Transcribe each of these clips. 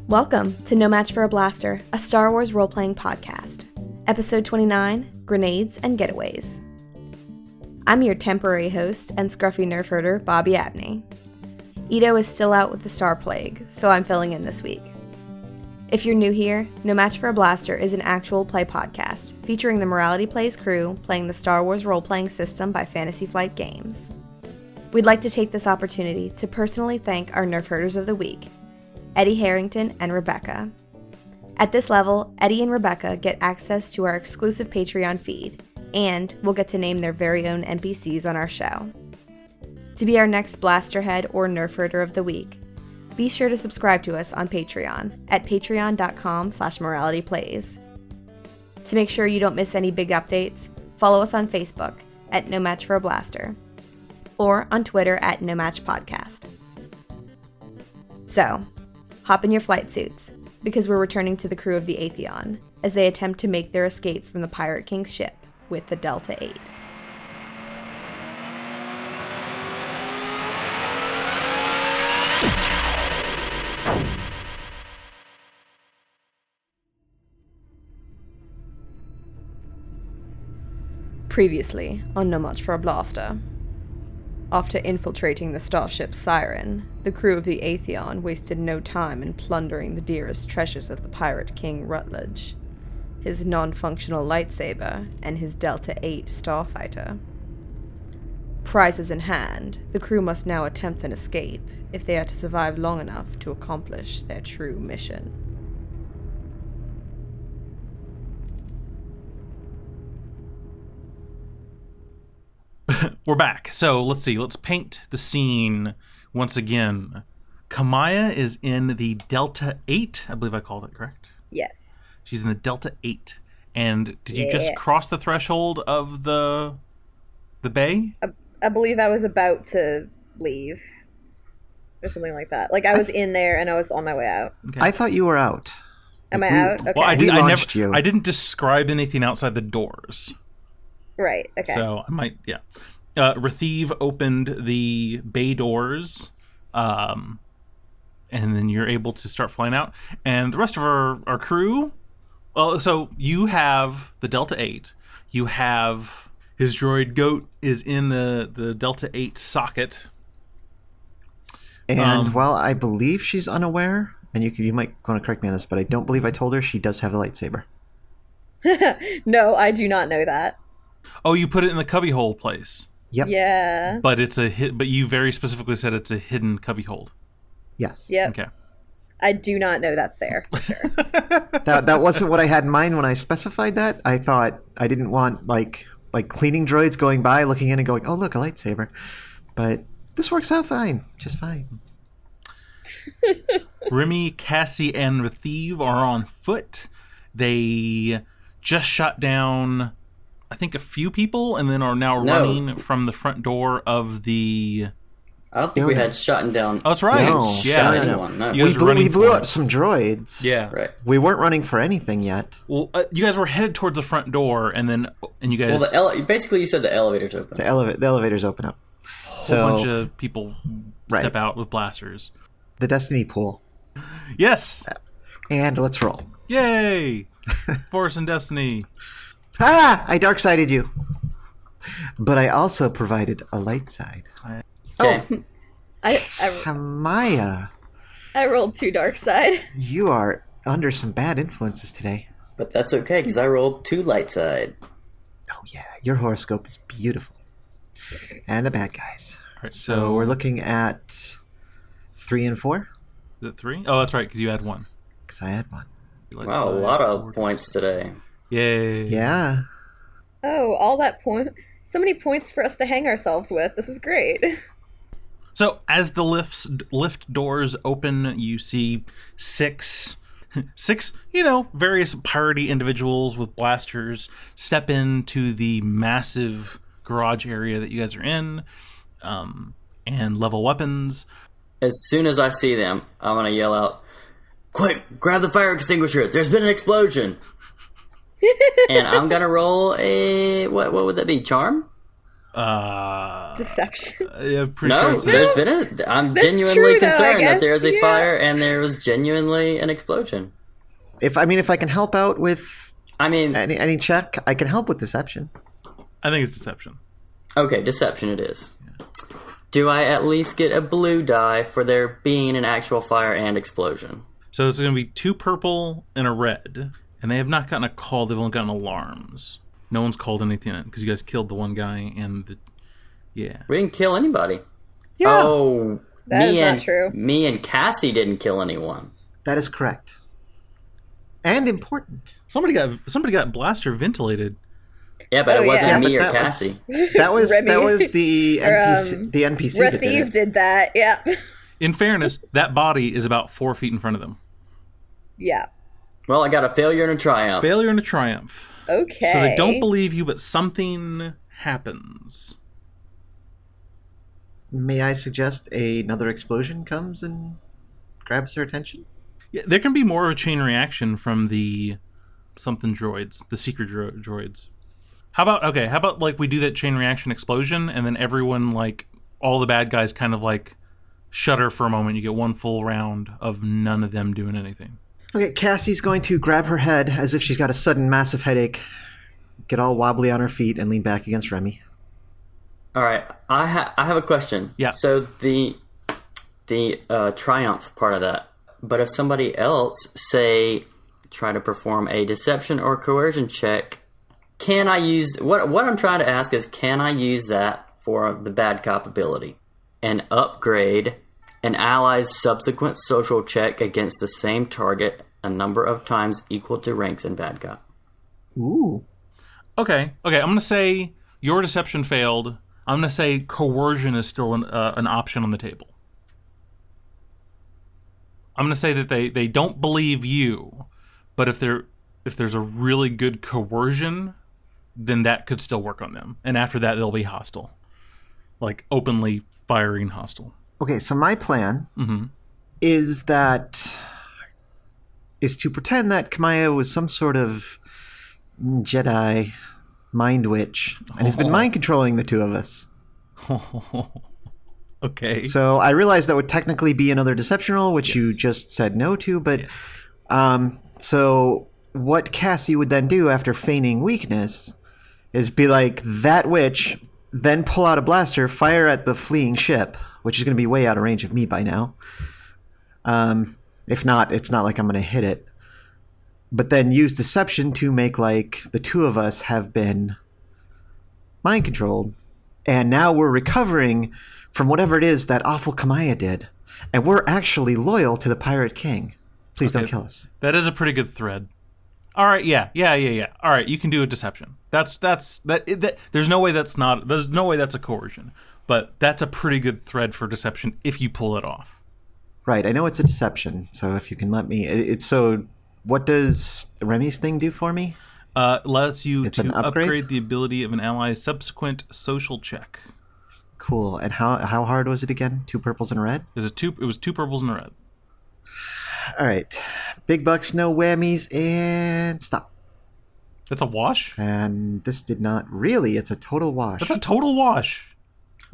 Welcome to No Match for a Blaster, a Star Wars role-playing podcast. Episode 29, Grenades and Getaways. I'm your temporary host and scruffy nerf herder, Bobby Abney. Ito is still out with the Star Plague, so I'm filling in this week. If you're new here, No Match for a Blaster is an actual play podcast featuring the Morality Plays crew playing the Star Wars role-playing system by Fantasy Flight Games. We'd like to take this opportunity to personally thank our nerf herders of the week, Eddie Harrington and Rebecca. At this level, Eddie and Rebecca get access to our exclusive Patreon feed, and we'll get to name their very own NPCs on our show. To be our next Blasterhead or Nerf Herder of the Week, be sure to subscribe to us on Patreon at patreon.com/moralityplays. To make sure you don't miss any big updates, follow us on Facebook at No Match for a Blaster, or on Twitter at No Match Podcast. So, hop in your flight suits, because we're returning to the crew of the Atheon as they attempt to make their escape from the Pirate King's ship with the Delta 8. Previously on No Match for a Blaster. After infiltrating the starship Siren, the crew of the Atheon wasted no time in plundering the dearest treasures of the Pirate King Rutledge, his non-functional lightsaber, and his Delta 8 starfighter. Prizes in hand, the crew must now attempt an escape if they are to survive long enough to accomplish their true mission. We're back. So let's see. Let's paint the scene once again. Camiya is in the Delta 8. I believe I called it correct. Yes. She's in the Delta 8. And did you just cross the threshold of the bay? I believe I was about to leave. Or something like that. Like, I was in there and I was on my way out. Okay. I thought you were out. Am I out? Okay. Well, I I didn't describe anything outside the doors. Right, okay. So I might, yeah. Retheve opened the bay doors, and then you're able to start flying out. And the rest of our crew, well, so you have the Delta 8. You have his droid Goat is in the Delta 8 socket. And while I believe she's unaware, and you might want to correct me on this, but I don't believe I told her she does have a lightsaber. No, I do not know that. Oh, you put it in the cubbyhole place. Yep. Yeah. But but you very specifically said it's a hidden cubbyhole. Yes. Yep. Okay. I do not know that's there, for sure. that wasn't what I had in mind when I specified that. I thought I didn't want like cleaning droids going by, looking in and going, "Oh, look, a lightsaber." But this works out fine, just fine. Remi, Kasi, and Retheve are on foot. They just shot down, I think, a few people, and then are now running from the front door of the... I don't think we had shot down. Oh, that's right. No. Yeah. Anyone. No. You guys were running We blew for up some droids. Yeah. Right. We weren't running for anything yet. Well, you guys were headed towards the front door, and you guys... Well, basically you said the elevator's open. The elevators open up. A whole bunch of people step out with blasters. The Destiny pool. Yes! And let's roll. Yay! Force and Destiny. I dark-sided you. But I also provided a light side. Okay. Camiya, I rolled 2 dark side. you are under some bad influences today. But that's okay, because I rolled 2 light side. Oh yeah, your horoscope is beautiful. And the bad guys. Right, so we're looking at 3 and 4? Is it 3? Oh, that's right, because you had 1. Because I had 1. Wow, a lot of points today. Yay. Yeah. Oh, all that point. So many points for us to hang ourselves with. This is great. So as the lift doors open, you see six, various piratey individuals with blasters step into the massive garage area that you guys are in, and level weapons. As soon as I see them, I'm going to yell out, "Quick, grab the fire extinguisher. There's been an explosion." And I'm going to roll a... What would that be? Charm? Deception. Yeah, pretty No, sure it's there's been I'm That's genuinely true, though, I concerned that guess, there is a yeah. fire and there was genuinely an explosion. If I can help out with I mean, any check, I can help with deception. I think it's deception. okay, deception it is. Do I at least get a blue die for there being an actual fire and explosion? So it's going to be 2 purple and a red. And they have not gotten a call. They've only gotten alarms. No one's called anything in because you guys killed the one guy and the... Yeah. We didn't kill anybody. Yeah, Oh, That is not true. Me and Cassie didn't kill anyone. that is correct. And important. Somebody got blaster ventilated. Yeah, but Oh, it wasn't yeah. me but or that was- Cassie. That was Remy. the NPC. The NPC that did Rethiev it. did that. Yeah. In fairness, that body is about 4 feet in front of them. Yeah. Well, I got a failure and a triumph. Failure and a triumph. Okay. So they don't believe you, but something happens. May I suggest another explosion comes and grabs their attention? Yeah, there can be more of a chain reaction from the something droids, the secret droids. How about like we do that chain reaction explosion and then everyone, like all the bad guys kind of like shudder for a moment. You get one full round of none of them doing anything. Okay, Cassie's going to grab her head as if she's got a sudden massive headache, get all wobbly on her feet, and lean back against Remy. All right, I have a question. Yeah. So the triumph part of that, but if somebody else, say, try to perform a deception or coercion check, can I use what I'm trying to ask is, can I use that for the bad cop ability and upgrade an ally's subsequent social check against the same target a number of times equal to ranks in bad cop? Ooh. Okay. I'm going to say your deception failed. I'm going to say coercion is still an option on the table. I'm going to say that they don't believe you, but if there's a really good coercion, then that could still work on them. And after that, they'll be hostile. Like openly firing hostile. Okay, so my plan is to pretend that Camiya was some sort of Jedi mind witch and has been mind controlling the two of us. Okay. So I realize that would technically be another deception roll, which you just said no to, but so what Cassie would then do after feigning weakness is be like, that witch, then pull out a blaster, fire at the fleeing ship, which is going to be way out of range of me by now. If not, it's not like I'm going to hit it. But then use deception to make like the two of us have been mind controlled. And now we're recovering from whatever it is that awful Camiya did. And we're actually loyal to the Pirate King. Please don't kill us. That is a pretty good thread. All right, yeah. All right, you can do a deception. There's no way that's a coercion, but that's a pretty good thread for deception if you pull it off. Right, I know it's a deception, so if you can let me... what does Remy's thing do for me? Lets you It's to an upgrade? the ability of an ally's subsequent social check. Cool, and how hard was it again? 2 purples and a red? It was 2 purples and a red. All right, big bucks, no whammies, and stop. That's a wash? And this did not really, it's a total wash. That's a total wash.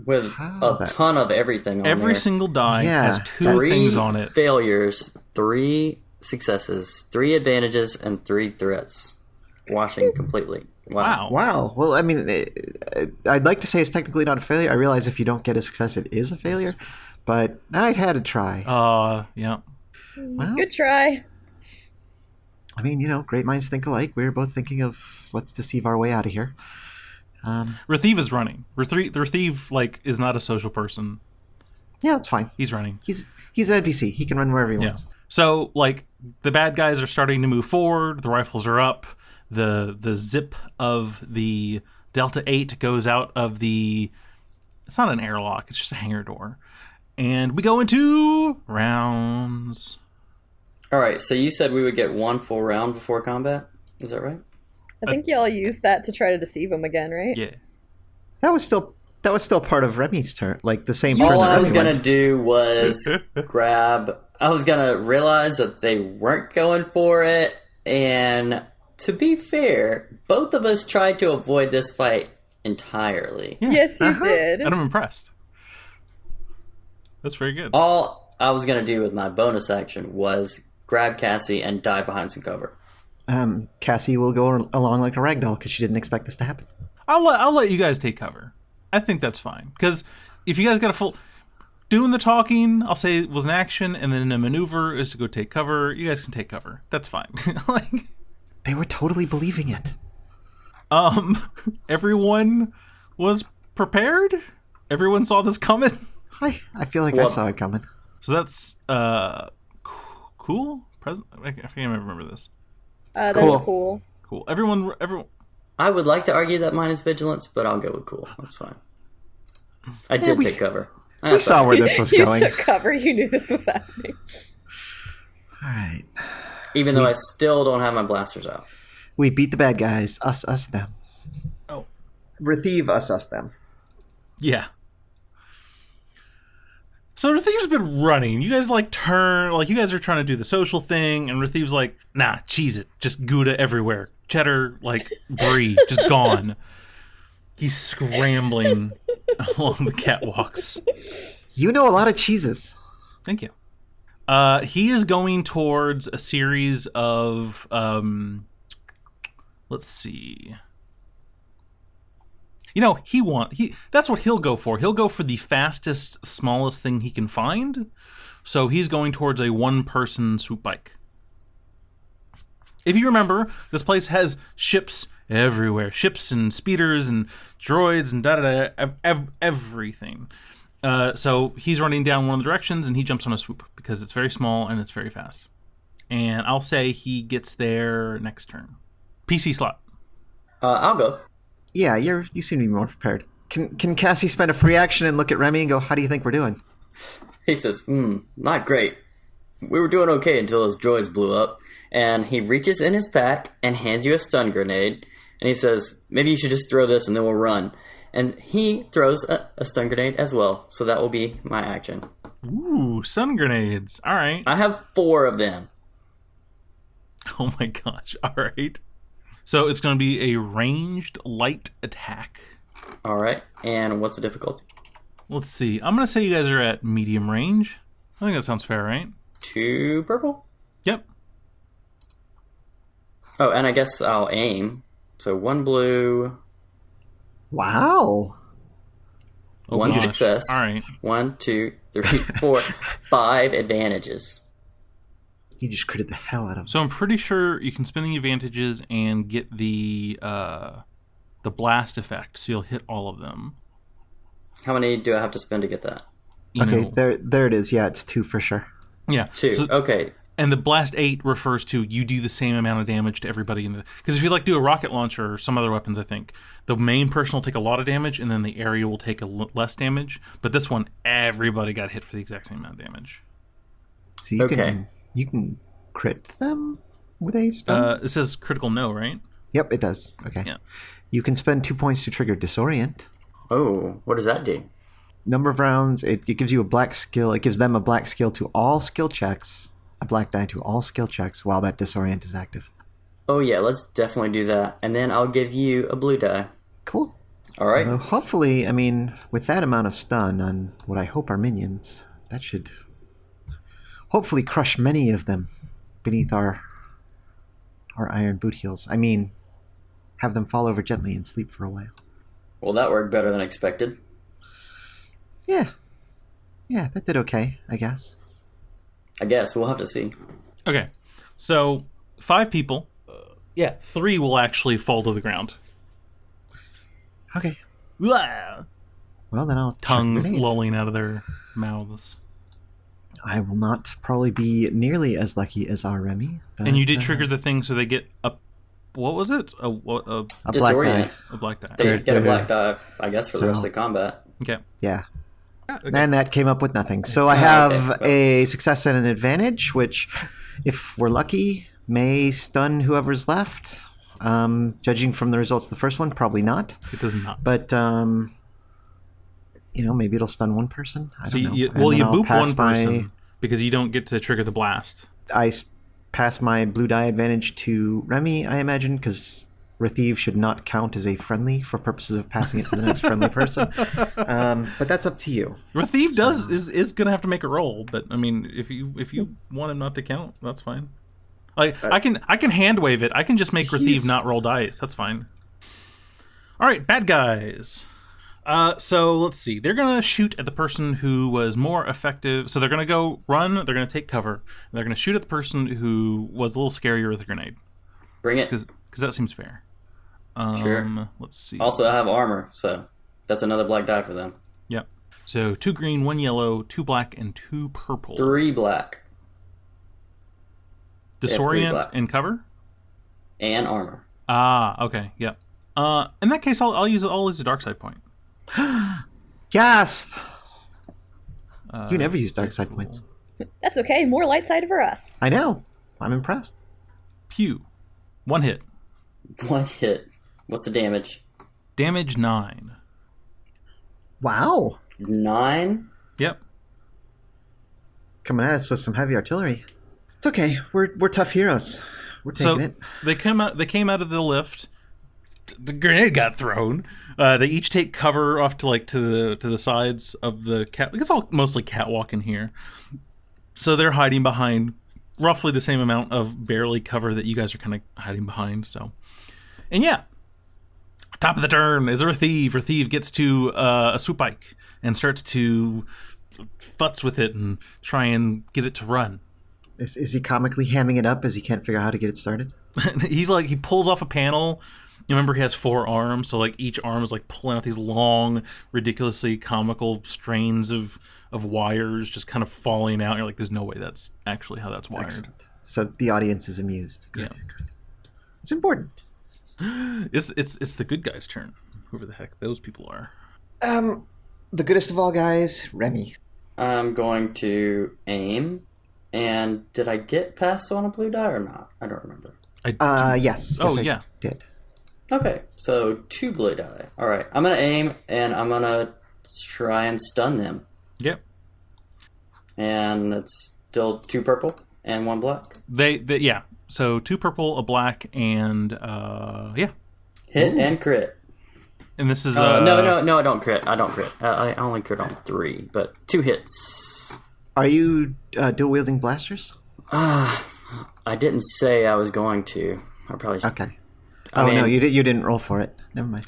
With a ton of everything on Every there. single die Yeah, has 2 things on it. 3 failures, 3 successes, 3 advantages, and 3 threats. Washing completely. Wow. Wow. Well, I mean, I'd like to say it's technically not a failure. I realize if you don't get a success, it is a failure. But I'd had to try. Yeah. Well, Good try. I mean, great minds think alike. We were both thinking of let's deceive our way out of here. Rethiev is running. Rethiev, is not a social person. Yeah, that's fine. He's running. He's an NPC. He can run wherever he wants. So, the bad guys are starting to move forward. The rifles are up. The zip of the Delta 8 goes out of the... It's not an airlock. It's just a hangar door. And we go into rounds. All right, so you said we would get 1 full round before combat? Is that right? I think y'all used that to try to deceive him again, right? Yeah. That was still part of Remy's turn. The same turn. All that I was Remy going went. to do was grab... I was going to realize that they weren't going for it, and to be fair, both of us tried to avoid this fight entirely. Yeah. Yes, you did. And I'm impressed. That's very good. All I was going to do with my bonus action was grab Cassie and dive behind some cover. Cassie will go along like a ragdoll because she didn't expect this to happen. I'll let you guys take cover. I think that's fine. Because if you guys got a full... Doing the talking, I'll say it was an action, and then a maneuver is to go take cover. You guys can take cover. That's fine. They were totally believing it. Everyone was prepared? Everyone saw this coming? I feel like I saw it coming. So that's cool. I can't even remember this. That's cool. Cool. Everyone. I would like to argue that mine is vigilance, but I'll go with cool. That's fine. I did take cover. We saw where this was going. You took cover. You knew this was happening. All right. Even though I still don't have my blasters out. We beat the bad guys. Us, them. Oh. Rethieve, us, them. Yeah. So Rethieve's been running. You guys turn, you guys are trying to do the social thing, and Rethieve's like, nah, cheese it. Just Gouda everywhere. Cheddar, brie, just gone. He's scrambling along the catwalks. You know a lot of cheeses. Thank you. He is going towards a series of, let's see. That's what he'll go for. He'll go for the fastest, smallest thing he can find. So he's going towards a one-person swoop bike. If you remember, this place has ships everywhere. Ships and speeders and droids and everything. So he's running down one of the directions and he jumps on a swoop because it's very small and it's very fast. And I'll say he gets there next turn. PC slot. I'll go. Yeah, you seem to be more prepared. Can Cassie spend a free action and look at Remi and go, how do you think we're doing? He says, not great. We were doing okay until those droids blew up. And he reaches in his pack and hands you a stun grenade. And he says, maybe you should just throw this and then we'll run. And he throws a stun grenade as well. So that will be my action. Ooh, stun grenades. All right. I have 4 of them. Oh my gosh. All right. So it's going to be a ranged light attack. All right. And what's the difficulty? Let's see. I'm going to say you guys are at medium range. I think that sounds fair, right? 2 purple? Yep. Oh, and I guess I'll aim. So 1 blue. Wow. 1 success. All right. 1, 2, 3, 4, 5 advantages. You just critted the hell out of him. So I'm pretty sure you can spend the advantages and get the blast effect, so you'll hit all of them. How many do I have to spend to get that? There it is. Yeah, it's 2 for sure. Yeah. 2. Okay. And the blast 8 refers to you do the same amount of damage to everybody in the... Because if you do a rocket launcher or some other weapons, I think, the main person will take a lot of damage and then the area will take less damage. But this one, everybody got hit for the exact same amount of damage. So you can crit them with a stun? It says critical no, right? Yep, it does. Okay. Yeah. You can spend 2 points to trigger disorient. Oh, what does that do? Number of rounds, it gives you a black skill. It gives them a black skill to all skill checks. A black die to all skill checks while that disorient is active. Oh yeah, let's definitely do that. And then I'll give you a blue die. Cool. All right. Hopefully, with that amount of stun on what I hope are minions, that should hopefully crush many of them beneath our iron boot heels. Have them fall over gently and sleep for a while. Well, that worked better than expected. Yeah, that did okay, I guess. I guess we'll have to see. Okay, so 5 people. 3 will actually fall to the ground. Okay. Blah! Well, then I'll tongues lolling out of their mouths. I will not probably be nearly as lucky as our Remi. But, and you did trigger the thing, so they get a... What was it? A black die. A black die. They get a black die, I guess, for the rest of the combat. Okay. Yeah. Okay. And that came up with nothing. So I have a success and an advantage, which, if we're lucky, may stun whoever's left. Judging from the results of the first one, probably not. It does not. But, maybe it'll stun one person. I don't know. You boop one person because you don't get to trigger the blast. I pass my blue die advantage to Remi, I imagine, because Retheve should not count as a friendly for purposes of passing it to the next friendly person. But that's up to you. Retheve is going to have to make a roll, but I mean, if you want him not to count, that's fine. I can hand wave it. I can just make Retheve not roll dice. That's fine. All right, bad guys. So let's see. They're going to shoot at the person who was more effective. So they're going to go run. They're going to take cover. And they're going to shoot at the person who was a little scarier with a grenade. Bring it. Because that seems fair. Sure. Let's see. Also, I have armor, so that's another black die for them. Yep. So 2 green, 1 yellow, 2 black, and 2 purple. 3 black. Disorient black. and cover? And armor. Ah, okay. Yep. In that case, I'll use a dark side point. Gasp! You never use dark side points. That's okay. More light side for us. I know. I'm impressed. Pew. 1 hit. 1 hit. What's the damage? Damage 9. Wow. 9? Yep. Coming at us with some heavy artillery. It's okay. We're tough heroes. We're taking it. They came out of the lift. The grenade got thrown. They each take cover off to the sides of the cat. It's all mostly catwalk in here. So they're hiding behind roughly the same amount of barely cover that you guys are kind of hiding behind. So, and yeah, top of the turn is Retheve. Retheve gets to a swoop bike and starts to futz with it and try and get it to run. Is he comically hamming it up as he can't figure out how to get it started? He pulls off a panel. You remember he has 4 arms, so each arm is pulling out these long, ridiculously comical strains of wires just kind of falling out. And you're like, there's no way that's actually how that's wired. Excellent. So the audience is amused. Good. Yeah. Good. It's important. It's the good guy's turn. Whoever the heck those people are. The goodest of all guys, Remi. I'm going to aim. And did I get passed on a blue die or not? I don't remember. Yes. Oh, I yeah. did. Okay, so 2 blue die. All right, I'm going to aim, and I'm going to try and stun them. Yep. And it's still 2 purple and 1 black. They yeah. So 2 purple, a black, and yeah. Hit and crit. And this is no, I don't crit. I only crit on 3, but 2 hits. Are you dual wielding blasters? I didn't say I was going to. I probably should. Okay. No, you didn't roll for it. Never mind.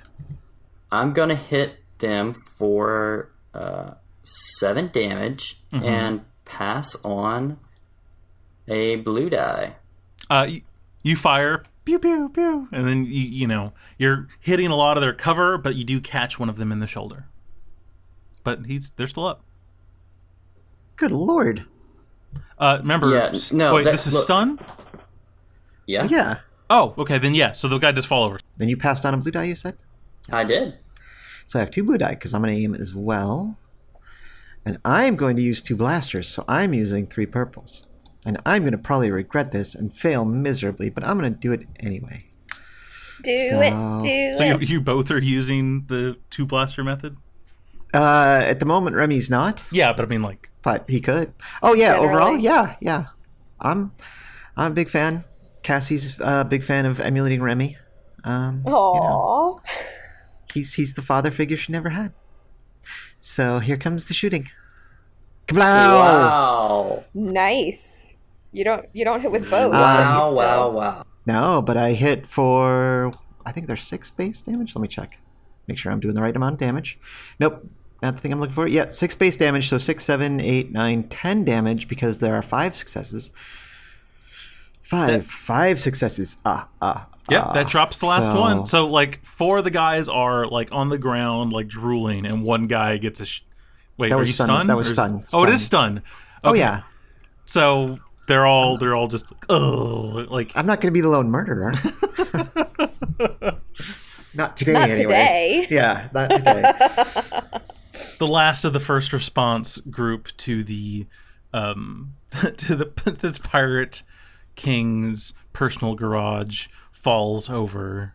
I'm gonna hit them for 7 damage and pass on a blue die. You fire, pew pew pew, and then you're hitting a lot of their cover, but you do catch one of them in the shoulder. But they're still up. Good lord. Remember? Yeah, no. Wait, this is stun. Yeah. Yeah. Oh, okay, then yeah. So the guy just fall over. Then you passed on a blue die, you said? I did. So I have 2 blue die because I'm going to aim as well. And I'm going to use 2 blasters, so I'm using 3 purples. And I'm going to probably regret this and fail miserably, but I'm going to do it anyway. Do it. So you both are using the 2 blaster method? At the moment, Remi's not. Yeah, but I mean, But he could. Oh, yeah, Generally. overall, yeah. I'm a big fan. Cassie's a big fan of emulating Remi. Aww. He's the father figure she never had. So here comes the shooting. Kablow! Wow. Nice. You don't hit with bows. Wow. No, but I hit for, I think there's 6 base damage. Let me check. Make sure I'm doing the right amount of damage. Nope, not the thing I'm looking for. Yeah, 6 base damage, so 6, 7, 8, 9, 10 damage because there are 5 successes. Five successes. yeah, that drops the last one. So 4 of the guys are on the ground, drooling, and 1 guy gets a. Wait, are you stunned? That was stunned. Oh, it is stun. Okay. Oh yeah. So they're all just I'm not going to be the lone murderer. Not today. Not anyway. today. Yeah, not today. the last of the first response group to the to the pirate king's personal garage falls over.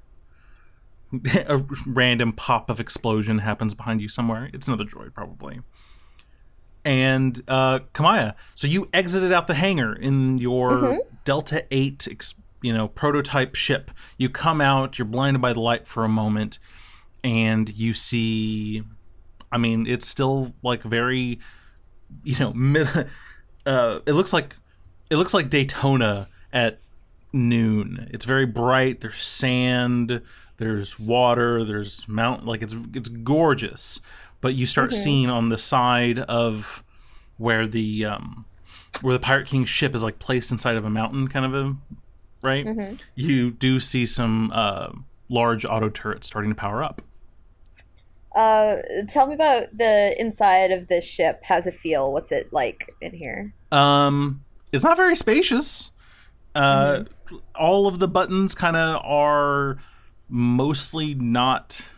A random pop of explosion happens behind you somewhere. It's another droid, probably. And Camiya, so you exited out the hangar in your Delta 8 prototype ship. You come out, you're blinded by the light for a moment, and you see, I mean, it's still like very, it looks like Daytona at noon. It's very bright. There's sand, there's water, there's mountain. Like it's gorgeous. But you start seeing on the side of where the Pirate King's ship is like placed inside of a mountain, kind of a right. You do see some large auto turrets starting to power up. Tell me about the inside of this ship. How's it feel? What's it like in here? It's not very spacious. All of the buttons kind of are mostly not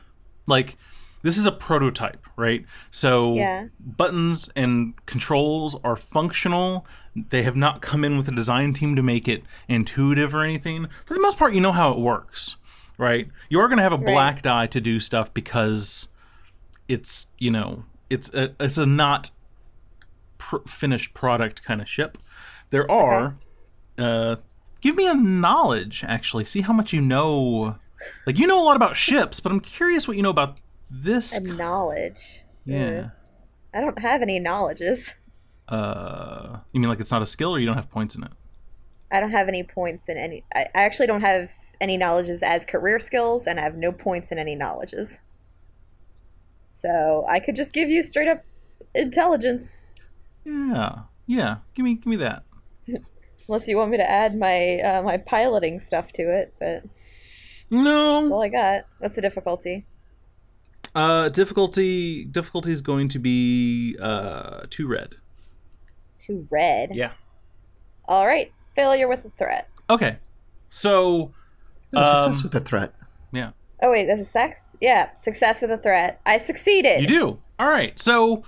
like, this is a prototype, right? So buttons and controls are functional. They have not come in with a design team to make it intuitive or anything. For the most part, you know how it works, right? You are going to have a black die to do stuff because it's, it's a not finished product kind of ship. There are, give me a knowledge, actually. See how much you know. Like, you know a lot about ships, but I'm curious what you know about this. Knowledge. Yeah. I don't have any knowledges. You mean like it's not a skill, or you don't have points in it? I don't have any points in any. I actually don't have any knowledges as career skills, and I have no points in any knowledges. So I could just give you straight up intelligence. Yeah. Give me that. Unless you want me to add my my piloting stuff to it, but no. That's all I got. What's the difficulty? Difficulty is going to be 2 red. 2 red? Yeah. All right. Failure with a threat. Okay. So success with a threat. Yeah. Oh wait, that's a sex? Yeah, success with a threat. I succeeded. You do. All right. So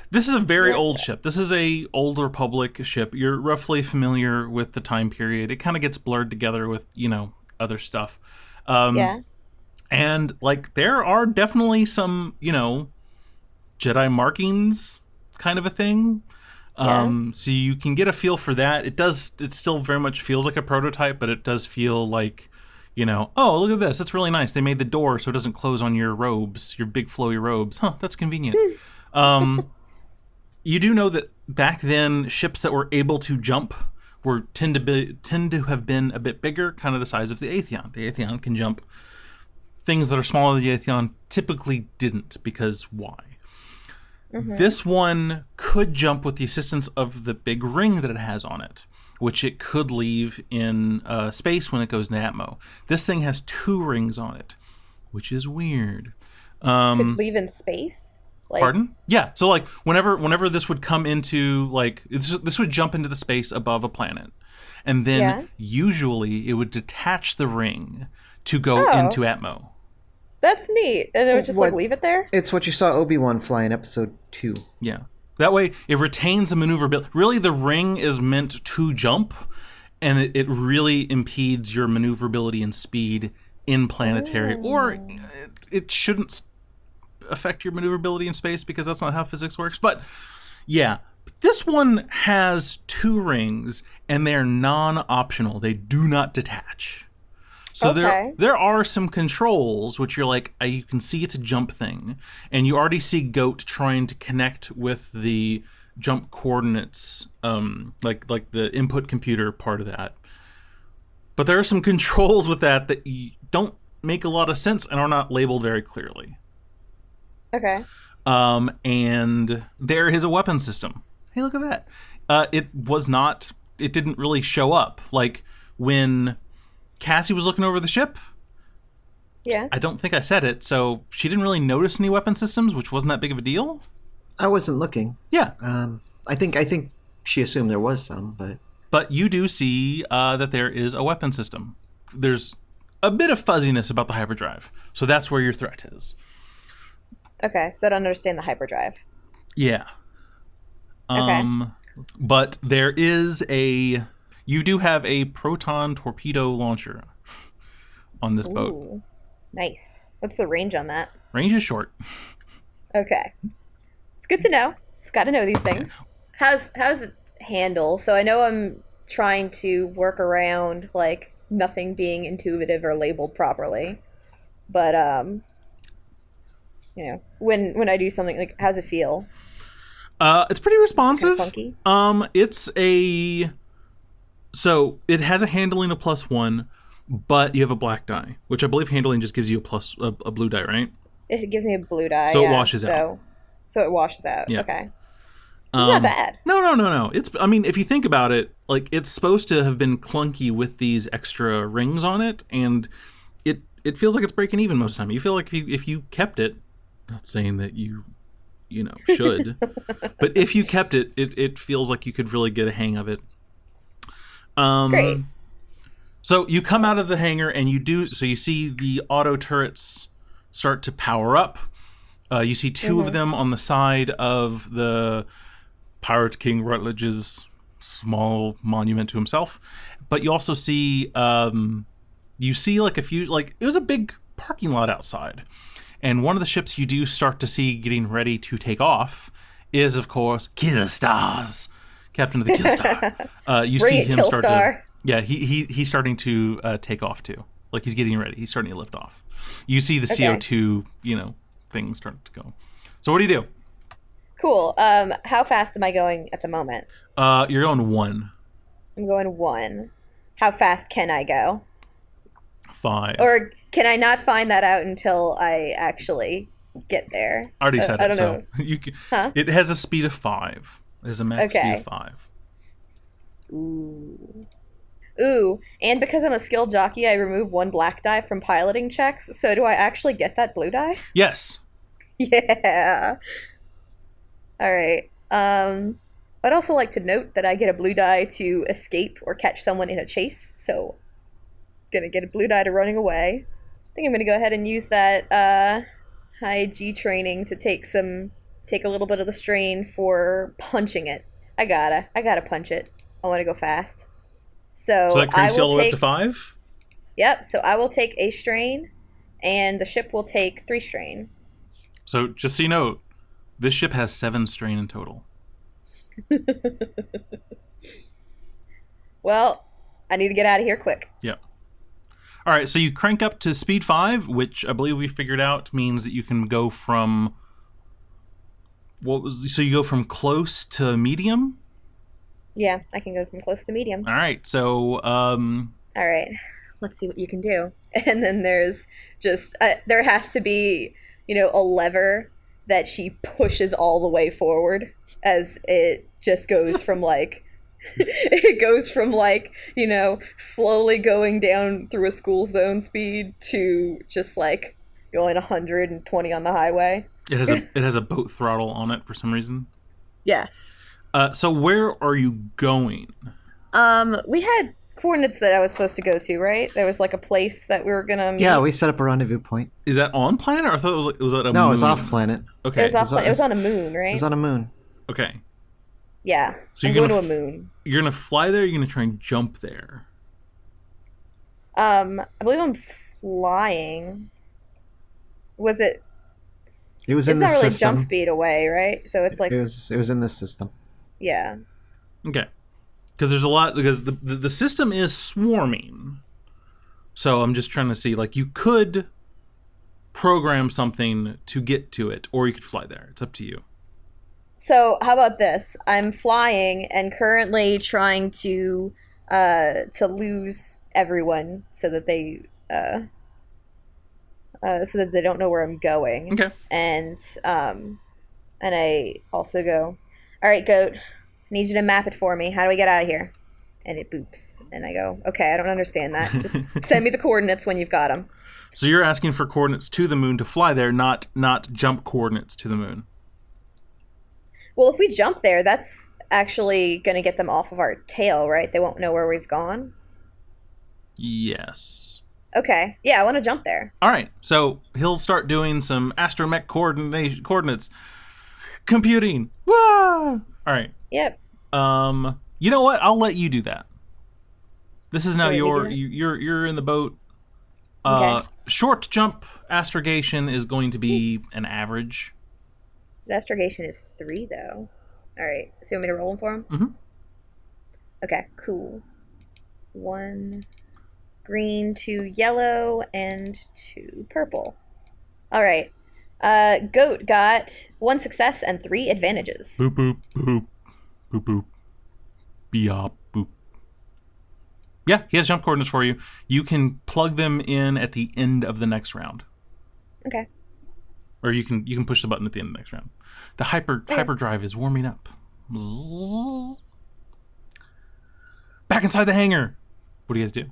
this is a very old ship. This is a old Republic ship. You're roughly familiar with the time period. It kind of gets blurred together with, other stuff. And like there are definitely some, Jedi markings kind of a thing. So you can get a feel for that. It still very much feels like a prototype, but it does feel like, oh, look at this. That's really nice. They made the door so it doesn't close on your robes, your big flowy robes. Huh, that's convenient. You do know that back then, ships that were able to jump tend to have been a bit bigger, kind of the size of the Atheon. The Atheon can jump. Things that are smaller than the Atheon typically didn't, because why? This one could jump with the assistance of the big ring that it has on it, which it could leave in space when it goes into Atmo. This thing has 2 rings on it, which is weird. Could leave in space? Pardon? Yeah. So like whenever this would come into this would jump into the space above a planet, and then usually it would detach the ring to go into Atmo. That's neat. And they would just leave it there? It's what you saw Obi-Wan fly in episode 2. Yeah. That way it retains the maneuverability. Really, the ring is meant to jump, and it really impedes your maneuverability and speed in planetary. Or it shouldn't affect your maneuverability in space because that's not how physics works. But yeah, this one has 2 rings, and they're non-optional. They do not detach. So there are some controls which you're like, you can see it's a jump thing, and you already see Goat trying to connect with the jump coordinates, like the input computer part of that. But there are some controls with that don't make a lot of sense and are not labeled very clearly. Okay. And there is a weapon system. Hey, look at that. It didn't really show up. Like when Cassie was looking over the ship. Yeah. I don't think I said it, so she didn't really notice any weapon systems, which wasn't that big of a deal. I wasn't looking. Yeah. I think she assumed there was some, But you do see that there is a weapon system. There's a bit of fuzziness about the hyperdrive, so that's where your threat is. Okay, so I don't understand the hyperdrive. Yeah. Okay. But there is you do have a proton torpedo launcher on this boat. Nice. What's the range on that? Range is short. Okay. It's good to know. Just got to know these things. How's it handle? So I know I'm trying to work around, like, nothing being intuitive or labeled properly. But, you know, when I do something, like, how's it feel? It's pretty responsive. It's kind of funky. So it has a handling of +1, but you have a black die, which I believe handling just gives you a blue die, right? It gives me a blue die. So it washes out. So it washes out. Yeah. Okay. It's not bad. No. I mean, if you think about it, like, it's supposed to have been clunky with these extra rings on it, and it feels like it's breaking even most of the time. You feel like if you kept it, not saying that you should, but if you kept it, it feels like you could really get a hang of it. Great. So you come out of the hangar and you see the auto turrets start to power up. You see two of them on the side of the Pirate King Rutledge's small monument to himself, but you also see like a few, like, it was a big parking lot outside, and one of the ships you do start to see getting ready to take off is, of course, Killer Stars, Captain of the Kill Star. You see him start to, yeah, he's starting to take off too, like, he's getting ready, he's starting to lift off. You see the CO2 thing start to go. So what do you do? Cool. How fast am I going at the moment? You're going 1. I'm going 1. How fast can I go? 5. Or can I not find that out until I actually get there? I already said I it. don't So know. you can, Huh? it has a speed of 5. It has a max speed of 5. Ooh, and because I'm a skilled jockey, I remove 1 black die from piloting checks. So do I actually get that blue die? Yes. Yeah. All right. I'd also like to note that I get a blue die to escape or catch someone in a chase. So, gonna get a blue die to running away. I think I'm gonna go ahead and use that high G training to take a little bit of the strain for punching it. I gotta punch it. I want to go fast. So that cranks you all the way up to 5? Yep. So I will take a strain, and the ship will take 3 strain. So just so you know, this ship has 7 strain in total. Well, I need to get out of here quick. Yep. All right, so you crank up to speed 5, which I believe we figured out means that you can go from so you go from close to medium? Yeah, I can go from close to medium. All right, so All right, let's see what you can do. And then there's just there has to be, a lever that she pushes all the way forward as it just goes from like it goes from like, slowly going down through a school zone speed to just like going 120 on the highway. it has a boat throttle on it for some reason. Yes. So where are you going? We had coordinates that I was supposed to go to, right? There was like a place that we were gonna meet. Yeah, we set up a rendezvous point. Is that on planet, or I thought it was at a moon? No, it was off planet. Okay. It was on a moon, right? It was on a moon. Okay. Yeah. So I'm you're going gonna to a moon. You're gonna fly there. Or you're gonna try and jump there. I believe I'm flying. Was it? It was It's in not the really system. jump speed away, right? So it's like, It was in this system. yeah. Okay. Because there's a lot. Because the system is swarming. So I'm just trying to see, like, you could program something to get to it, or you could fly there. It's up to you. So how about this? I'm flying and currently trying to lose everyone so that they don't know where I'm going. Okay. And I also go, all right, Goat, I need you to map it for me. How do we get out of here? And it boops. And I go, okay, I don't understand that. Just send me the coordinates when you've got them. So you're asking for coordinates to the moon to fly there, not jump coordinates to the moon. Well, if we jump there, that's actually going to get them off of our tail, right? They won't know where we've gone. Yes. Okay. Yeah, I want to jump there. All right. So he'll start doing some astromech coordinates. Computing. Whoa! All right. Yep. You know what? I'll let you do that. This is now Sure, you're in the boat. Okay. Short jump astrogation is going to be an average. His astrogation is 3, though. All right. So you want me to roll him for him? Mm-hmm. Okay, cool. 1 green, 2 yellow, and 2 purple. All right. Goat got 1 success and 3 advantages. Boop, boop, boop. Boop, boop. Beop, boop. Yeah, he has jump coordinates for you. You can plug them in at the end of the next round. Okay. Or you can push the button at the end of the next round. The hyperdrive is warming up. Back inside the hangar. What do you guys do?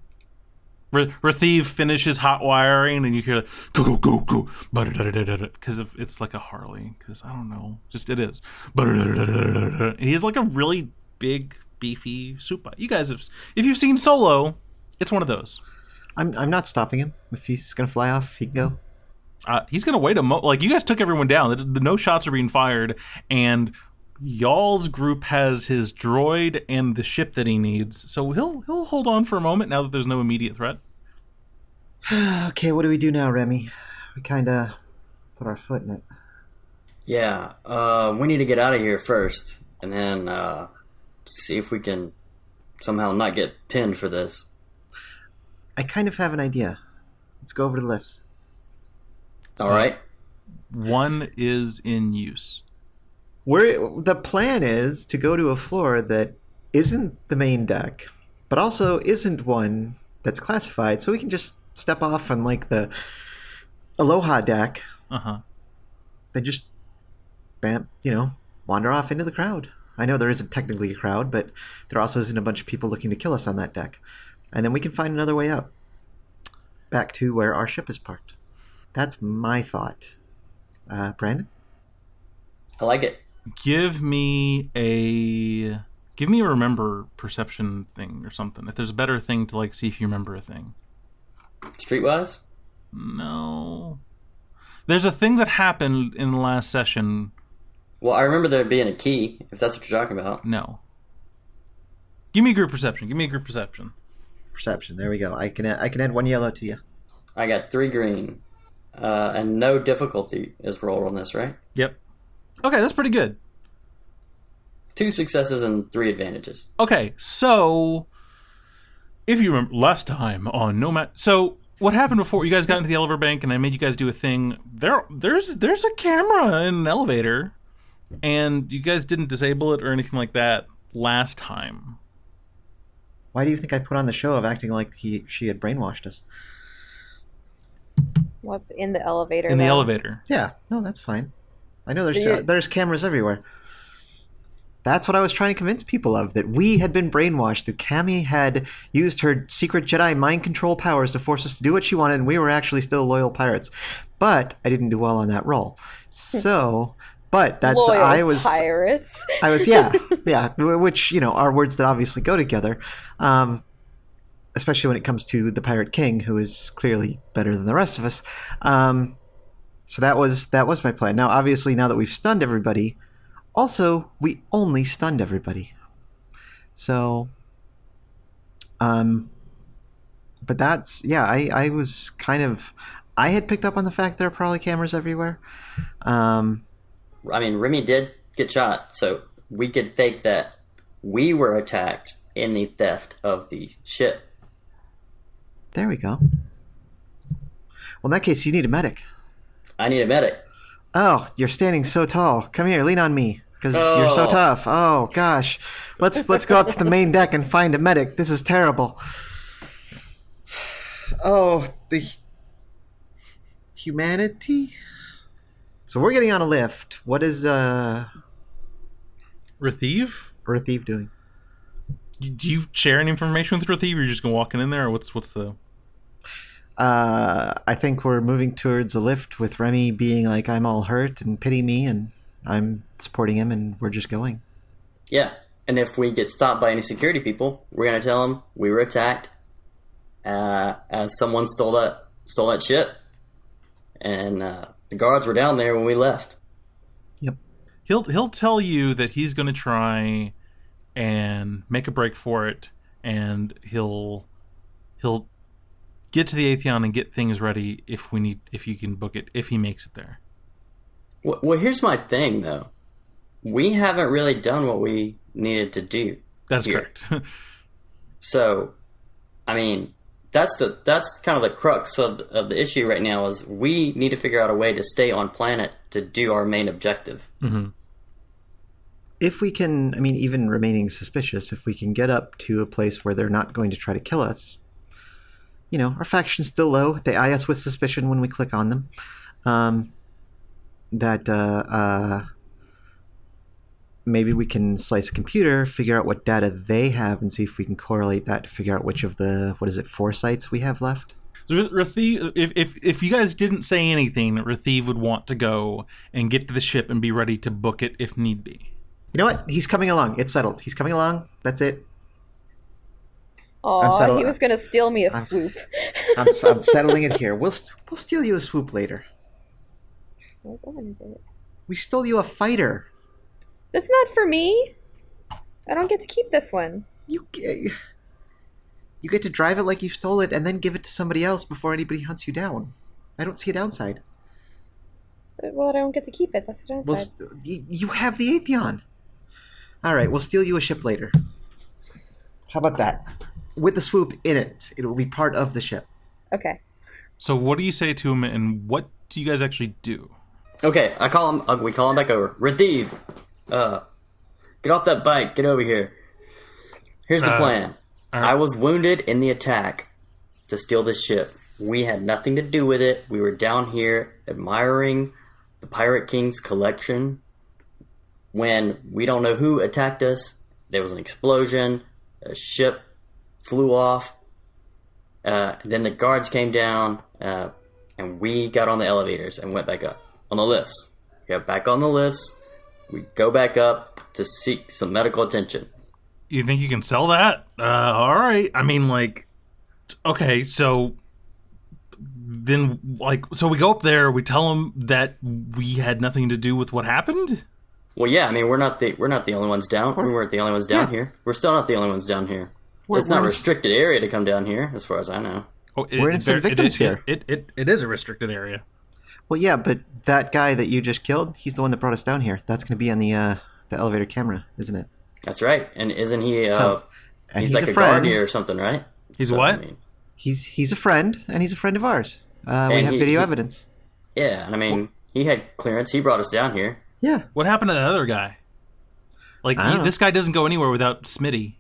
Rethiev finishes hot wiring, and you hear go go go go, because it's like a Harley. Because I don't know, just it is. And he has like a really big, beefy suit bike. You guys have, if you've seen Solo, it's one of those. I'm not stopping him. If he's gonna fly off, he can go. He's gonna wait like you guys took everyone down. The no shots are being fired, and y'all's group has his droid and the ship that he needs, so he'll hold on for a moment now that there's no immediate threat. Okay, what do we do now, Remi? We kind of put our foot in it. Yeah, we need to get out of here first, and then see if we can somehow not get pinned for this. I kind of have an idea. Let's go over to the lifts. All right. One is in use. The plan is to go to a floor that isn't the main deck, but also isn't one that's classified, so we can just step off on like the Aloha deck. And just wander off into the crowd. I know there isn't technically a crowd, but there also isn't a bunch of people looking to kill us on that deck. And then we can find another way out. Back to where our ship is parked. That's my thought. Brandon? I like it. Give me a remember perception thing or something. If there's a better thing to like see if you remember a thing. Streetwise? No. There's a thing that happened in the last session. Well, I remember there being a key, if that's what you're talking about. No. Give me group perception. Perception. There we go. I can add 1 yellow to you. I got 3 green. And no difficulty is rolled on this, right? Yep. Okay, that's pretty good. 2 successes and 3 advantages. Okay, so if you remember last time on Nomad, so what happened before you guys got into the elevator bank and I made you guys do a thing? There's a camera in an elevator, and you guys didn't disable it or anything like that last time. Why do you think I put on the show of acting like she had brainwashed us? What's in the elevator? In the elevator. Yeah, no, that's fine. I know there's cameras everywhere. That's what I was trying to convince people of, that we had been brainwashed, that Camiya had used her secret Jedi mind control powers to force us to do what she wanted, and we were actually still loyal pirates. But I didn't do well on that roll. So, but that's loyal pirates. I was yeah, which are words that obviously go together. Especially when it comes to the Pirate King, who is clearly better than the rest of us. So that was my plan. Now, obviously, now that we've stunned everybody, also, we only stunned everybody. So, but that's, I was I had picked up on the fact there are probably cameras everywhere. I mean, Remi did get shot, so we could fake that we were attacked in the theft of the ship. There we go. Well, in that case, you need a medic. I need a medic. Oh, you're standing so tall. Come here, lean on me, because you're so tough. Oh gosh, let's go up to the main deck and find a medic. This is terrible. Oh, the humanity. So we're getting on a lift. What is Rethiev doing? Do you share any information with Rethiev, or are you just gonna walk in there, or what's the? I think we're moving towards a lift with Remi being like, I'm all hurt and pity me, and I'm supporting him, and we're just going. Yeah, and if we get stopped by any security people, we're going to tell them we were attacked as someone stole that ship, and the guards were down there when we left. Yep. He'll tell you that he's going to try and make a break for it, and he'll get to the Atheon and get things ready if you can book it, if he makes it there. Well, here's my thing, though. We haven't really done what we needed to do. That's here. correct. So, I mean, that's kind of the crux of the issue right now is we need to figure out a way to stay on planet to do our main objective. Mm-hmm. If we can, I mean, even remaining suspicious, if we can get up to a place where they're not going to try to kill us, you know, our faction's still low. They eye us with suspicion when we click on them. Maybe we can slice a computer, figure out what data they have, and see if we can correlate that to figure out which of the, 4 sites we have left. So Rethiev, if you guys didn't say anything, Rethiev would want to go and get to the ship and be ready to book it if need be. You know what? He's coming along. It's settled. He's coming along. That's it. Aw, he was going to steal me a swoop. I'm settling it here. We'll steal you a swoop later. We stole you a fighter. That's not for me. I don't get to keep this one. You get to drive it like you stole it and then give it to somebody else before anybody hunts you down. I don't see a downside. Well, I don't get to keep it. That's the downside. You have the Atheon. All right, we'll steal you a ship later. How about that? With the swoop in it. It will be part of the ship. Okay. So what do you say to him, and what do you guys actually do? Okay, I call him. We call him back over. Rethiev, get off that bike. Get over here. Here's the plan. Right. I was wounded in the attack to steal this ship. We had nothing to do with it. We were down here admiring the Pirate King's collection. When we don't know who attacked us, there was an explosion, a ship flew off, then the guards came down, and we got on the elevators and went back up. On the lifts. We got back on the lifts, we go back up to seek some medical attention. You think you can sell that? All right. I mean, like, okay, so then, like, so we go up there, we tell them that we had nothing to do with what happened? Well, yeah, I mean, we're not the only ones down. We weren't the only ones down here. We're still not the only ones down here. It's not a restricted area to come down here, as far as I know. Oh, we're innocent victims here. It is a restricted area. Well, yeah, but that guy that you just killed, he's the one that brought us down here. That's going to be on the elevator camera, isn't it? That's right. And isn't he? He's like a friend. guard here or something, right? He's what? I mean, He's a friend, and he's a friend of ours. We have video evidence. Yeah, and I mean, he had clearance. He brought us down here. Yeah. What happened to that other guy? Like, this guy doesn't go anywhere without Smitty.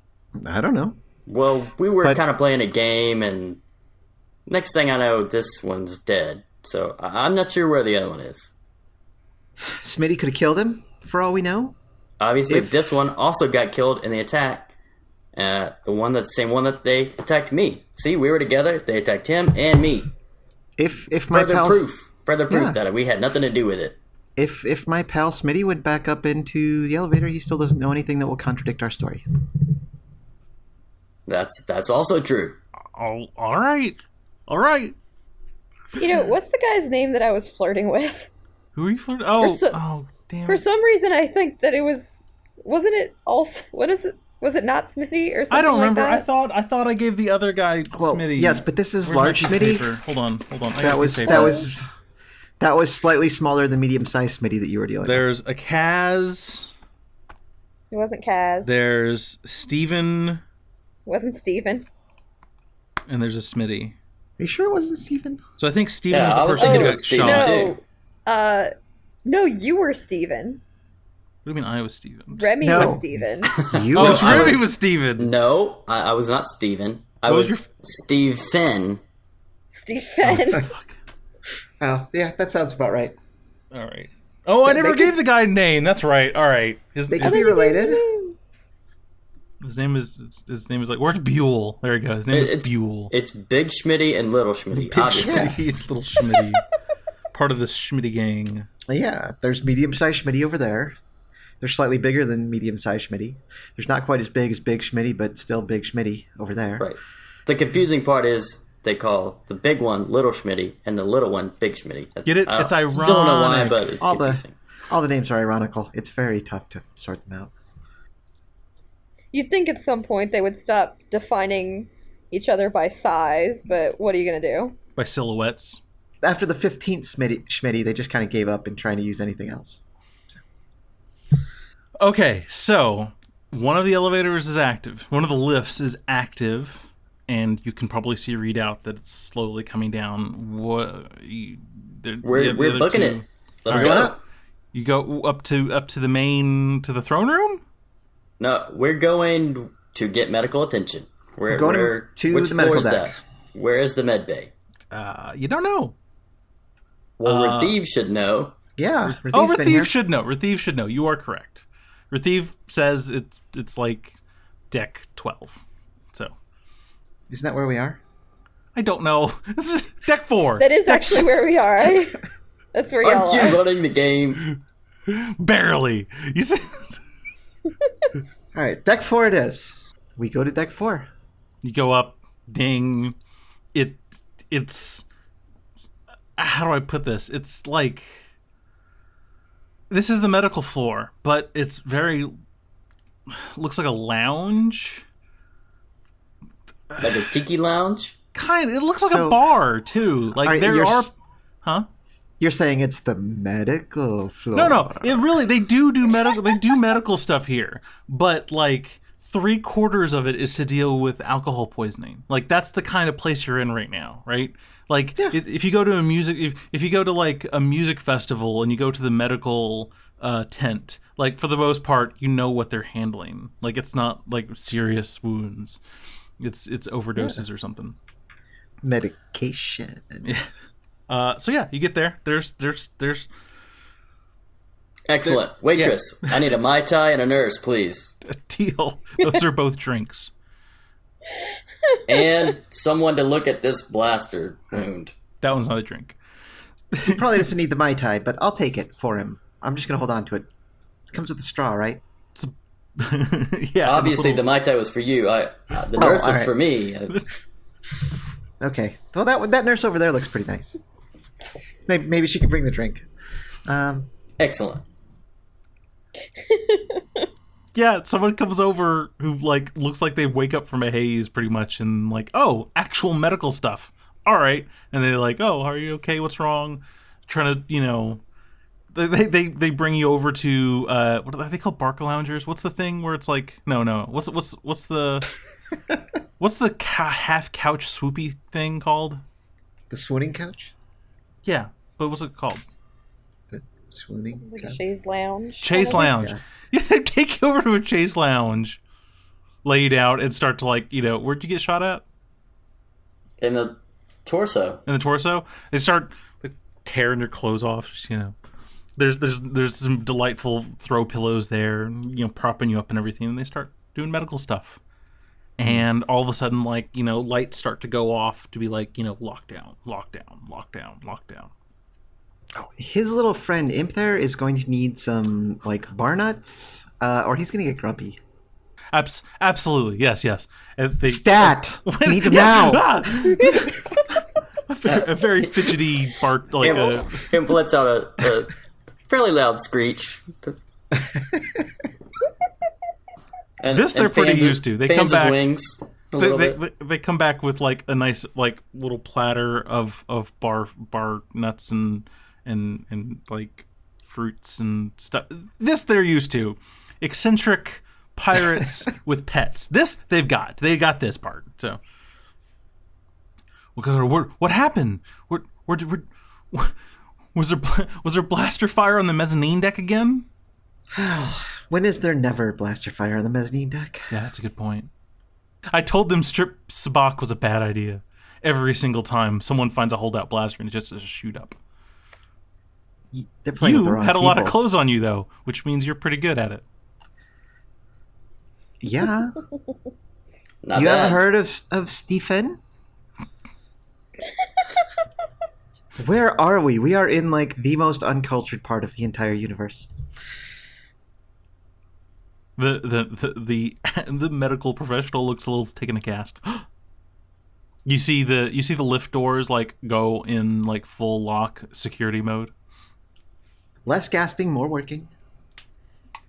I don't know. Well, we were kind of playing a game, and next thing I know, this one's dead. So I'm not sure where the other one is. Smitty could have killed him, for all we know. Obviously, this one also got killed in the attack. The same one that they attacked me. See, we were together. They attacked him and me. If my Further proof that we had nothing to do with it. If my pal Smitty went back up into the elevator, he still doesn't know anything that will contradict our story. That's also true. Oh, all right. You know, what's the guy's name that I was flirting with? Who are you flirting? Oh, damn. For some reason, I think that it wasn't it also, what is it? Was it not Smitty or something? I don't remember. Like that? I thought I gave the other guy Smitty. Yes, but this is Where's large my piece of Smitty. paper? Hold on. That was slightly smaller than medium-sized Smitty that you were dealing with. There's a Kaz. It wasn't Kaz. There's Steven. It wasn't Steven. And there's a Smitty. Are you sure it wasn't Steven? So I think Steven was I the was person thinking who it got was Steven, shot. too. No, you were Steven. What do you mean I was Steven? Remi No. was Steven. Remy was Steven. No, I was not Steven. I was Steve Finn. Steve Fenn. Oh, yeah, that sounds about right. All right. Oh, I never gave the guy a name. That's right. All right. They could be related. His name is like, where's Buell? There you go. His name is Buell. It's Big Schmitty and Little Schmitty, obviously. Schmitty, little Schmitty. Part of the Schmitty gang. Yeah, there's medium-sized Schmitty over there. They're slightly bigger than medium-sized Schmitty. There's not quite as big as Big Schmitty, but still Big Schmitty over there. Right. The confusing part is they call the big one Little Schmitty and the little one Big Schmitty. Get it? It's ironic. Still don't know why, but it's confusing. All the names are ironical. It's very tough to sort them out. You'd think at some point they would stop defining each other by size, but what are you going to do? By silhouettes. After the 15th Schmitty, they just kind of gave up in trying to use anything else. Okay, so One of the elevators is active. One of the lifts is active, and you can probably see a readout that it's slowly coming down. We're booking it. Let's go. You go up to the throne room? No, we're going to get medical attention. We're going to the medical deck. Where is the med bay? You don't know. Well, Rethiev should know. Yeah. Rethiev should know. Rethiev should know. You are correct. Rethiev says it's like deck 12. So, isn't that where we are? I don't know. This is deck 4. That is actually where we are. That's where y'all are. Aren't you running the game? Barely. You said. All right, deck 4 it is. We go to deck 4. You go up. Ding. It's. How do I put this? It's like. This is the medical floor, but it's very. Looks like a lounge. Like a tiki lounge? Kind of. It looks like a bar, too. Like, there are. Huh? You're saying it's the medical floor? No. It really, they do medical. They do medical stuff here, but like 3/4 of it is to deal with alcohol poisoning. Like that's the kind of place you're in right now, right? Like if you go to if you go to like a music festival and you go to the medical tent, like for the most part, you know what they're handling. Like it's not like serious wounds. It's overdoses or something. Medication. Yeah. So yeah, you get there. There's excellent. Waitress, yeah. I need a Mai Tai and a nurse, please. A deal. Those are both drinks. And someone to look at this blaster wound. That one's not a drink. He probably doesn't need the Mai Tai, but I'll take it for him. I'm just going to hold on to it. It comes with a straw, right? Yeah. Obviously, the Mai Tai was for you. The nurse was for me. Okay. Well, that nurse over there looks pretty nice. Maybe she can bring the drink. Excellent. Yeah, someone comes over who like looks like they wake up from a haze pretty much and like, oh, actual medical stuff. All right. And they're like, oh, are you okay? What's wrong? Trying to, they bring you over to what are they called? Barca loungers? What's the thing where it's like no. What's the what's the half couch swoopy thing called? The swooning couch? Yeah, but what's it called? The swooning couch? Chase lounge. Chase lounge. Yeah, they take you over to a chase lounge, lay you down, and start to like, where'd you get shot at? In the torso. In the torso? They start tearing your clothes off, There's some delightful throw pillows there, propping you up and everything, and they start doing medical stuff. And all of a sudden, like, lights start to go off to be like, lockdown. Oh, his little friend Imp there is going to need some, like, bar nuts, or he's going to get grumpy. Absolutely, yes. Stat! He needs them now! A very fidgety bark, like Imp lets out a fairly loud screech. They're pretty used to. They come back. Wings they come back with like a nice like little platter of bar nuts and like fruits and stuff. This they're used to. Eccentric pirates with pets. This they've got. They got this part. So we'll go. What happened? Was there blaster fire on the mezzanine deck again? When is there never blaster fire on the mezzanine deck? Yeah, that's a good point. I told them strip sabak was a bad idea. Every single time someone finds a holdout blaster and it just does a shoot up. They're playing with the wrong had a people. lot of clothes on you though, which means you're pretty good at it. Yeah. Not you bad. haven't heard of Stephen? Where are we? We are in like the most uncultured part of the entire universe. The medical professional looks a little taken a cast. You see the lift doors like go in like full lock security mode. Less gasping, more working.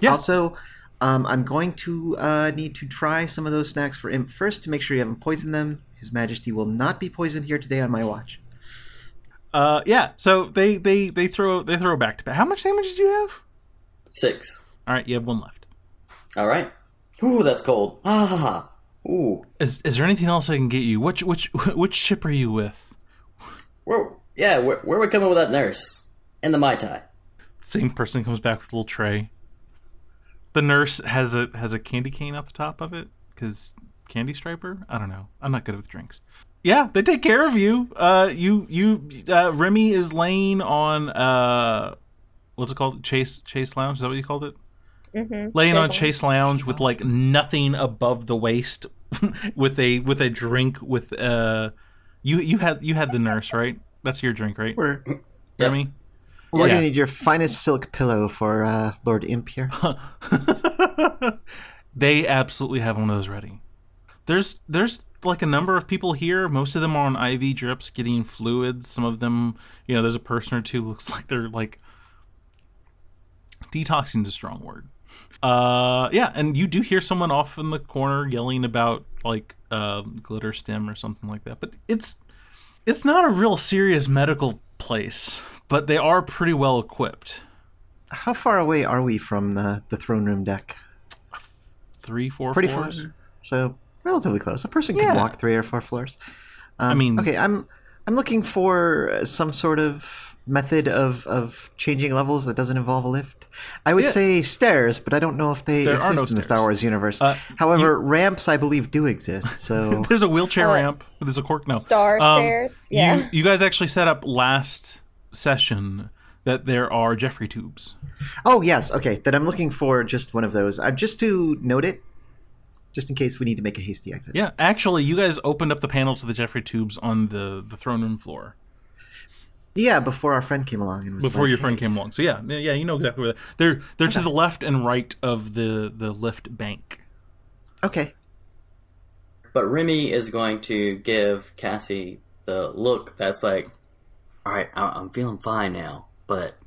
Yeah. Also, I'm going to need to try some of those snacks for Imp first to make sure you haven't poisoned them. His Majesty will not be poisoned here today on my watch. Yeah. So they throw back to back. How much damage did you have? 6. All right, you have 1 left. All right. Ooh, that's cold. Ah. Ooh. Is there anything else I can get you? Which ship are you with? Where are we coming with that nurse? And the Mai Tai. Same person comes back with a little tray. The nurse has a candy cane at the top of it, because candy striper? I don't know. I'm not good with drinks. Yeah, they take care of you. Remy is laying on what's it called? Chase Lounge. Is that what you called it? Mm-hmm. Laying on Chase Lounge with like nothing above the waist, with a drink with you had the nurse, right? That's your drink, right? Remy? We're gonna need your finest silk pillow for Lord Imp here. They absolutely have one of those ready. There's like a number of people here. Most of them are on IV drips, getting fluids. Some of them, there's a person or two looks like they're like detoxing is a strong word. And you do hear someone off in the corner yelling about like glitter stem or something like that. But it's not a real serious medical place, but they are pretty well equipped. How far away are we from the throne room deck? 3-4 Pretty floors. far. So relatively close. A person can walk 3 or 4 floors. Okay, I'm looking for some sort of method of changing levels that doesn't involve a lift. I would say stairs, but I don't know if they exist in the Star Wars universe. However, ramps I believe do exist. So there's a wheelchair ramp. There's a cork. No stairs. Yeah. You guys actually set up last session that there are Jeffrey tubes. Oh yes, okay. Then I'm looking for just one of those. Just to note it, just in case we need to make a hasty exit. Yeah, actually, you guys opened up the panel to the Jeffrey tubes on the throne room floor. Yeah, before our friend came along and was before your friend came along. So yeah, you know exactly where they're to the left and right of the lift bank. Okay. But Remy is going to give Cassie the look that's like, all right, I'm feeling fine now, but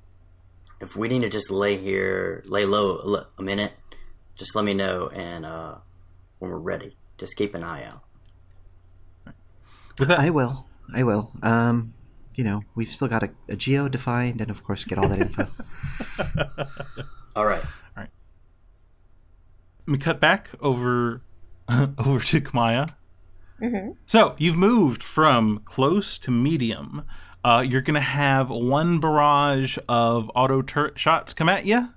if we need to just lay low a minute, just let me know, and when we're ready, just keep an eye out. With that, I will. We've still got a geo defined, and of course get all that info. All right. Let me cut back over to Camiya. Mm-hmm. So you've moved from close to medium. You're going to have one barrage of auto turret shots come at you.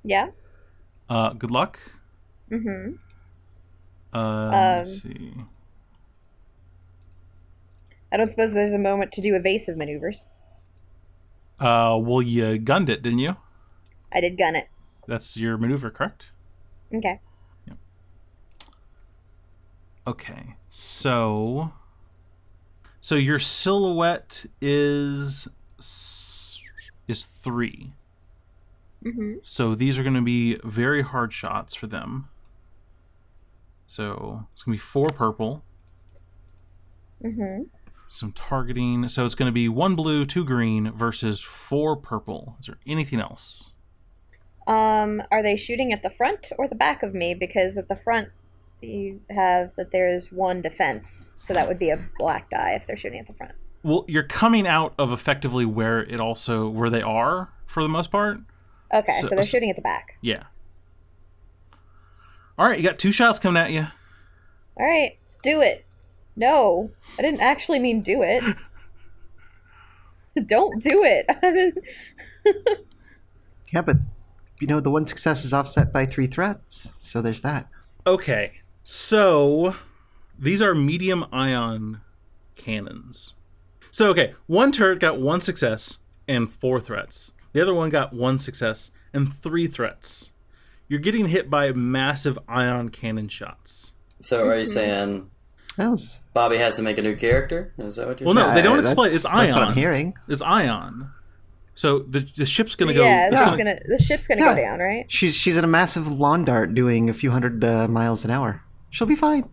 Yeah. Good luck. Mm-hmm. Let's see. I don't suppose there's a moment to do evasive maneuvers. Well, you gunned it, didn't you? I did gun it. That's your maneuver, correct? Okay. Yep. Okay, so your silhouette is 3. Mm-hmm. So these are going to be very hard shots for them. So it's going to be 4 purple. Mm-hmm. Some targeting. So it's going to be 1 blue, 2 green versus 4 purple. Is there anything else? Are they shooting at the front or the back of me? Because at the front you have that there's 1 defense, so that would be a black die if they're shooting at the front. Well, you're coming out of effectively where they are for the most part. Okay, so they're shooting at the back. Yeah. All right, you got 2 shots coming at you. All right, let's do it. No, I didn't actually mean do it. Don't do it. Yeah, but the 1 success is offset by 3 threats, so there's that. Okay, so these are medium ion cannons. So, okay, 1 turret got 1 success and 4 threats. The other one got 1 success and 3 threats. You're getting hit by massive ion cannon shots. So are you saying Bobby has to make a new character? Is that what you're saying? Well, no, they don't explain. It's ion. That's what I'm hearing. It's ion. So the ship's going to go... Yeah, the ship's going to go down, right? She's in a massive lawn dart doing a few hundred miles an hour. She'll be fine.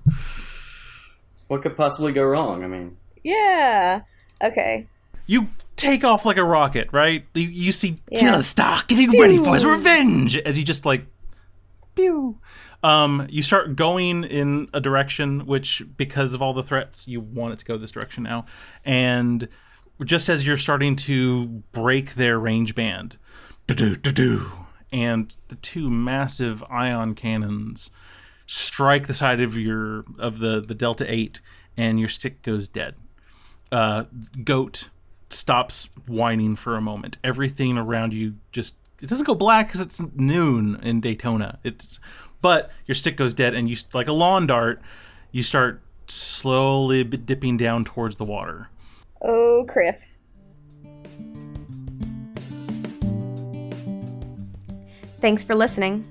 What could possibly go wrong? I mean... Yeah. Okay. You take off like a rocket, right? You see Killer Star getting ready for his revenge as you just like... Pew! You start going in a direction which, because of all the threats, you want it to go this direction now. And just as you're starting to break their range band, and the 2 massive ion cannons strike the side of the Delta 8, and your stick goes dead. Goat stops whining for a moment. Everything around you it doesn't go black because it's noon in Daytona. But your stick goes dead, and you, like a lawn dart, you start slowly dipping down towards the water. Oh, Criff. Thanks for listening.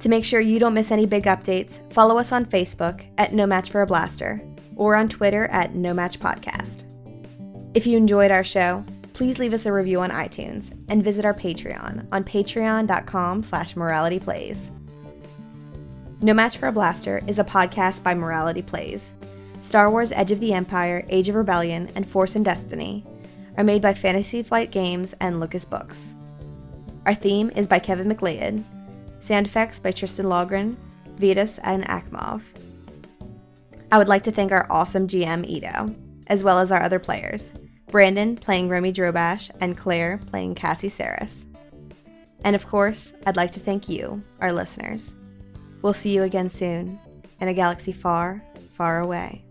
To make sure you don't miss any big updates, follow us on Facebook at No Match for a Blaster or on Twitter at No Match Podcast. If you enjoyed our show, please leave us a review on iTunes and visit our Patreon on patreon.com/moralityplays. No Match for a Blaster is a podcast by Morality Plays. Star Wars Edge of the Empire, Age of Rebellion, and Force and Destiny are made by Fantasy Flight Games and Lucas Books. Our theme is by Kevin MacLeod. Sound effects by Tristan Logren, Vitas, and Akmov. I would like to thank our awesome GM, Ito, as well as our other players, Brandon playing Remi Drobash and Claire playing Kasi Saris. And of course, I'd like to thank you, our listeners. We'll see you again soon, in a galaxy far, far away.